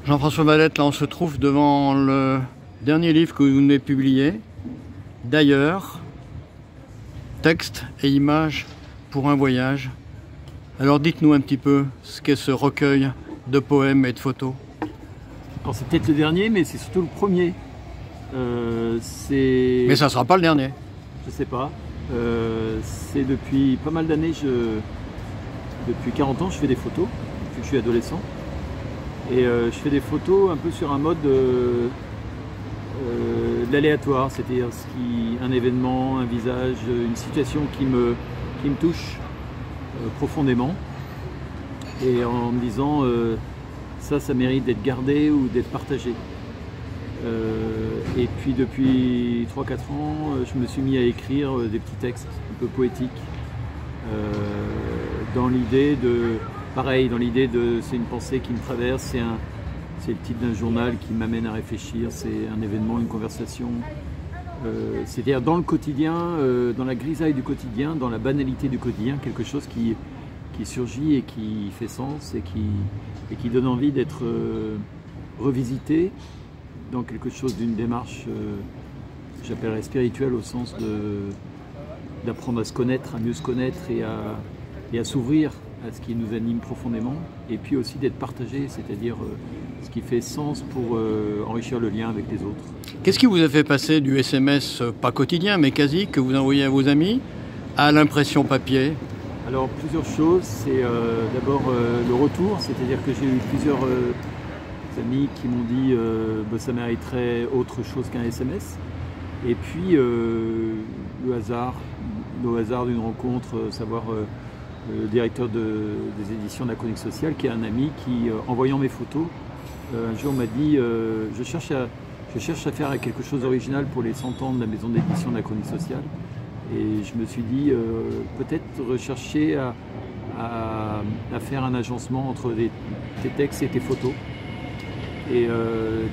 Jean-François Valette, là on se trouve devant le dernier livre que vous venez de publier, D'ailleurs, texte et images pour un voyage. Alors dites-nous un petit peu ce qu'est ce recueil de poèmes et de photos. Alors c'est peut-être le dernier, mais c'est surtout le premier. Mais ça ne sera pas le dernier. Je sais pas. C'est depuis pas mal d'années, depuis 40 ans, je fais des photos, depuis que je suis adolescent. Et je fais des photos un peu sur un mode l'aléatoire, c'est-à-dire un événement, un visage, une situation qui me touche profondément. Et en me disant ça mérite d'être gardé ou d'être partagé. Et puis depuis 3-4 ans, je me suis mis à écrire des petits textes un peu poétiques dans l'idée de, c'est une pensée qui me traverse, c'est le titre d'un journal qui m'amène à réfléchir, c'est un événement, une conversation. C'est-à-dire dans le quotidien, dans la grisaille du quotidien, dans la banalité du quotidien, quelque chose qui surgit et qui fait sens et qui donne envie d'être revisité dans quelque chose d'une démarche, j'appellerais spirituelle, au sens d'apprendre à se connaître, à mieux se connaître et à s'ouvrir à ce qui nous anime profondément, et puis aussi d'être partagé, c'est-à-dire ce qui fait sens pour enrichir le lien avec les autres. Qu'est-ce qui vous a fait passer du SMS, pas quotidien, mais quasi, que vous envoyez à vos amis, à l'impression papier? Alors plusieurs choses, c'est d'abord le retour, c'est-à-dire que j'ai eu plusieurs amis qui m'ont dit ça mériterait autre chose qu'un SMS. Et puis le hasard d'une rencontre, savoir le directeur des éditions de la Chronique sociale, qui est un ami qui, en voyant mes photos, un jour m'a dit je cherche à faire quelque chose d'original pour les 100 ans de la maison d'édition de la Chronique sociale. Et je me suis dit peut-être rechercher à faire un agencement entre tes textes et tes photos. Et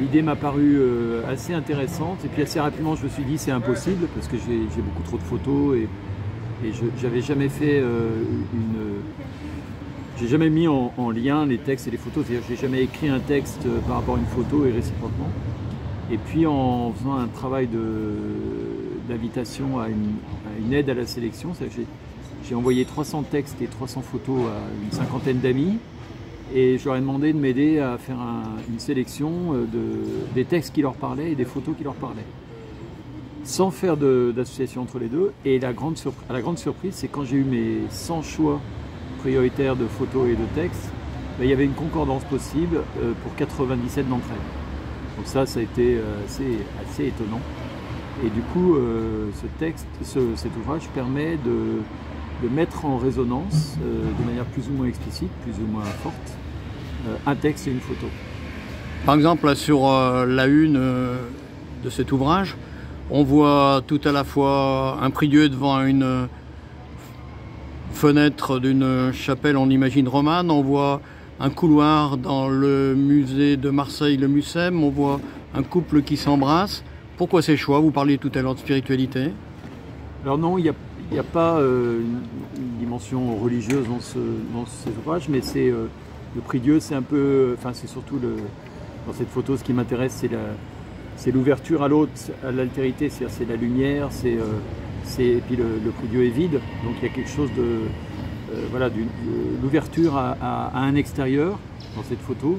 l'idée m'a paru assez intéressante, et puis assez rapidement je me suis dit c'est impossible parce que j'ai beaucoup trop de photos et j'avais jamais fait j'ai jamais mis en lien les textes et les photos, c'est-à-dire que j'ai jamais écrit un texte par rapport à une photo et réciproquement. Et puis en faisant un travail d'invitation à une aide à la sélection, j'ai envoyé 300 textes et 300 photos à une cinquantaine d'amis. Et je leur ai demandé de m'aider à faire une sélection des textes qui leur parlaient et des photos qui leur parlaient. Sans faire d'association entre les deux. Et la grande surprise, c'est quand j'ai eu mes 100 choix prioritaires de photos et de textes, il y avait une concordance possible pour 97 d'entre elles. Donc ça a été assez étonnant. Et du coup, cet ouvrage permet de mettre en résonance, de manière plus ou moins explicite, plus ou moins forte, un texte et une photo. Par exemple, là, sur la une de cet ouvrage, on voit tout à la fois un prie-dieu devant une fenêtre d'une chapelle, on imagine romane, on voit un couloir dans le musée de Marseille, le Mucem, on voit un couple qui s'embrasse. Pourquoi ces choix? Vous parliez tout à l'heure de spiritualité. Alors non, il n'y a pas une dimension religieuse dans ces ouvrages, mais c'est le prie-dieu, c'est un peu, enfin c'est surtout dans cette photo, ce qui m'intéresse, c'est l'ouverture à l'autre, à l'altérité, c'est la lumière, et puis le prie-dieu est vide, donc il y a quelque chose l'ouverture à un extérieur dans cette photo.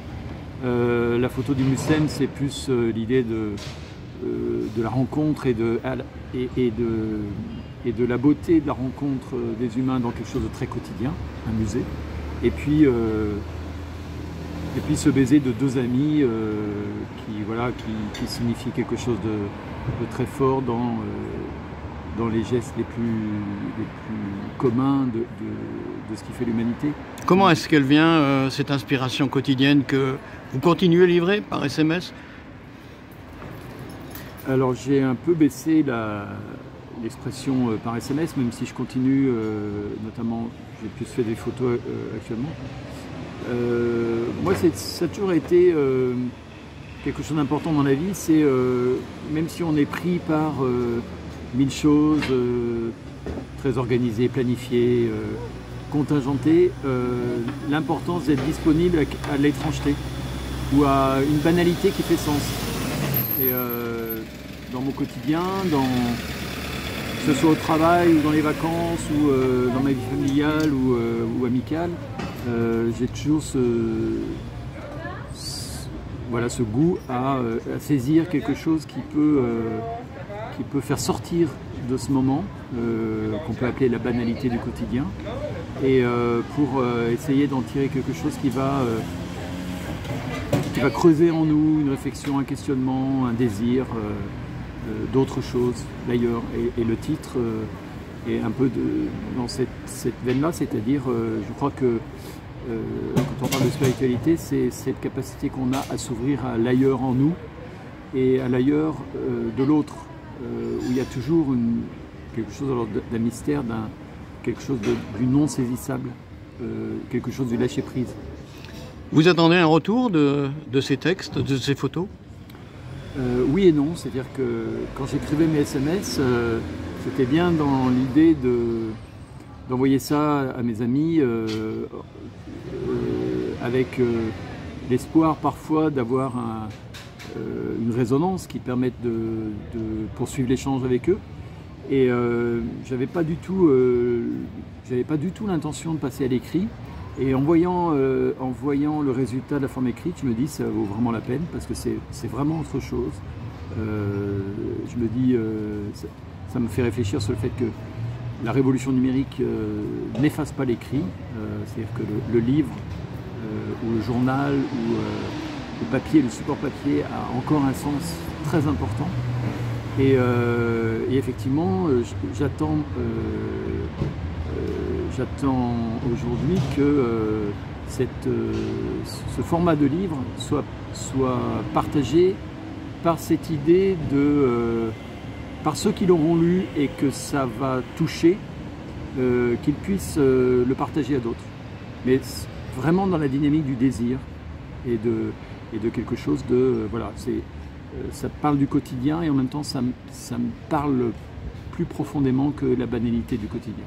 La photo du Mucem, c'est plus l'idée de la rencontre et de la beauté de la rencontre des humains dans quelque chose de très quotidien, un musée. Et puis ce baiser de deux amis qui signifie quelque chose de très fort dans les gestes les plus communs de ce qui fait l'humanité. Comment est-ce qu'elle vient, cette inspiration quotidienne que vous continuez à livrer par SMS? Alors j'ai un peu baissé l'expression par SMS, même si je continue, notamment j'ai plus fait des photos actuellement. Moi ça a toujours été quelque chose d'important dans la vie, c'est même si on est pris par 1000 choses très organisées, planifiées, contingentées, l'importance d'être disponible à l'étrangeté. ou à une banalité qui fait sens. Et dans mon quotidien, que ce soit au travail ou dans les vacances ou dans ma vie familiale ou amicale, j'ai toujours ce goût à saisir quelque chose qui peut faire sortir de ce moment, qu'on peut appeler la banalité du quotidien, et pour essayer d'en tirer quelque chose qui va creuser en nous une réflexion, un questionnement, un désir d'autre chose d'ailleurs. Et le titre est un peu dans cette veine-là, c'est-à-dire je crois que quand on parle de spiritualité, c'est cette capacité qu'on a à s'ouvrir à l'ailleurs en nous et à l'ailleurs de l'autre, où il y a toujours quelque chose d'un mystère, quelque chose du non saisissable, quelque chose du lâcher-prise. Vous attendez un retour de ces textes, de ces photos? Oui et non, c'est-à-dire que quand j'écrivais mes SMS, c'était bien dans l'idée d'envoyer ça à mes amis avec l'espoir parfois d'avoir une résonance qui permette de poursuivre l'échange avec eux. Et j'avais pas du tout l'intention de passer à l'écrit. Et en voyant le résultat de la forme écrite, je me dis ça vaut vraiment la peine parce que c'est vraiment autre chose. Je me dis, ça me fait réfléchir sur le fait que la révolution numérique n'efface pas l'écrit, c'est-à-dire que le livre ou le journal ou le papier, le support papier a encore un sens très important. Et effectivement, j'attends aujourd'hui que ce format de livre soit partagé par cette idée par ceux qui l'auront lu et que ça va toucher, qu'ils puissent le partager à d'autres. Mais vraiment dans la dynamique du désir et de quelque chose de... voilà, ça parle du quotidien et en même temps ça me parle plus profondément que la banalité du quotidien.